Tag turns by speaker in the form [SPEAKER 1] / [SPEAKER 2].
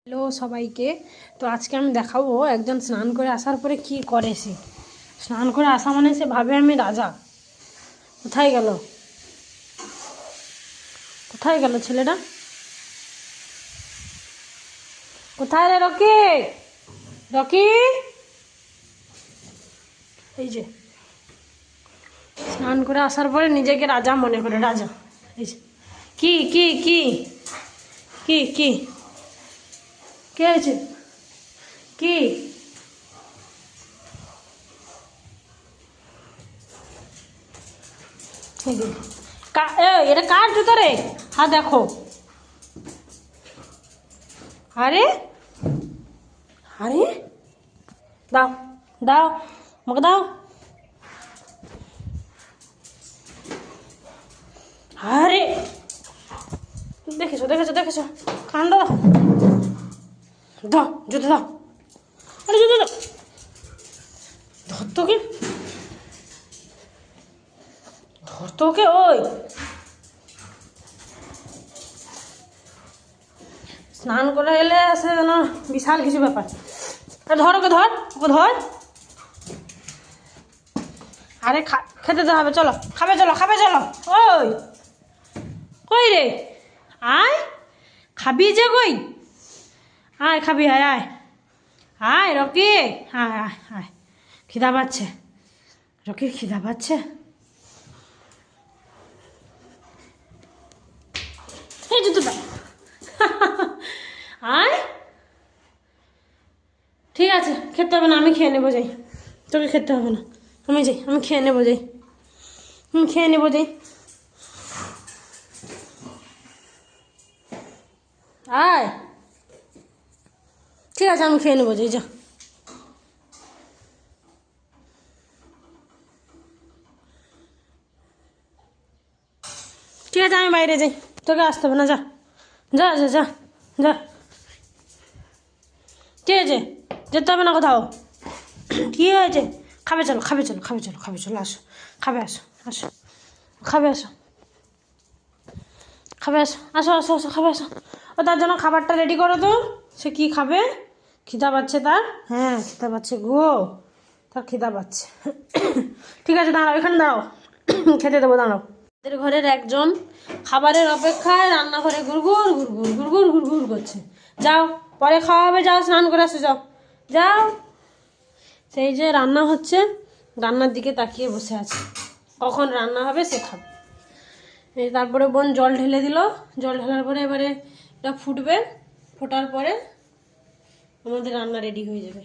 [SPEAKER 1] Hello সবাইকে। তো আজকে আমি দেখাবো একজন স্নান করে আসার পরে কি করে সে। স্নান করে আসা মানে সে ভাবে আমি রাজা। কোথায় গেল কোথায় গেল ছেলেটা? কোথায় রে রকি? রকি, এই যে স্নান করে আসার পরে নিজেকে রাজা মনে করে, রাজা। এই যে কি কি কি কি কি কে হয়েছে? কি এই যে এটা কার জুতো রে? হ্যাঁ দেখো। আরে আরে দাও দাও, আমাকে দাও। আরে দেখেছো দেখেছো দেখেছো, কাণ্ড। দাও জুতো দাও। আরে জুতো দাও, ধরতোকে ধরতোকে। ওই স্নান করে এলে সে যেন বিশাল কিছু ব্যাপার। ধর ওকে, ধর ওকে ধর। আরে খেতে তো হবে, চলো খাবে, চলো খাবে চলো। ওই কই রে? আয়, খাবি যে কই? আয় খাবি, আয় আয় আয় রকি, আয় আয় আয়। খিদা পাচ্ছে রকির, খিদা পাচ্ছে। এই জুতোটা আয়। ঠিক আছে, খেতে হবে না, আমি খেয়ে নেবো, যাই। তোকে খেতে হবে না, আমি যাই, আমি খেয়ে নেবো, যাই। আমি খেয়ে নেবো, যাই। আয়, ঠিক আছে আমি খেয়ে নেবো, যাই, যা। ঠিক আছে আমি বাইরে যাই, তোকে আসতে হবে না, যা যা যা যা যা। ঠিক আছে, যেতে হবে না কোথাও। কী হয়েছে? খাবে চলো, খাবে চলো, খাবে চলো, খাবে চলো, আসো খাবে, আসো আসো, খাবে আসো, খাবে আসো, আসো আসো আসো, খাবে আসো। ও তার জন্য খাবারটা রেডি করো তো। সে কি খাবে? খিদা পাচ্ছে তার? হ্যাঁ খিদা পাচ্ছে গো, তার খিদা পাচ্ছে। ঠিক আছে দাঁড়াও, এখানে দাঁড়াও, খেতে দেবো, দাঁড়াও। আমাদের ঘরের একজন খাবারের অপেক্ষায় রান্নাঘরে গুড়গুড় গুড়গুড় গুড়গুড় গুড়গুড় করছে। যাও, পরে খাওয়া হবে, যাও স্নান করে আসো, যাও যাও। সেই যে রান্না হচ্ছে, রান্নার দিকে তাকিয়ে বসে আছে, কখন রান্না হবে সে খাবে। এই তারপরে বোন জল ঢেলে দিল, জল ঢালার পরে এবারে এটা ফুটবে, ফোটার পরে আমাদের রান্না রেডি হয়ে যাবে।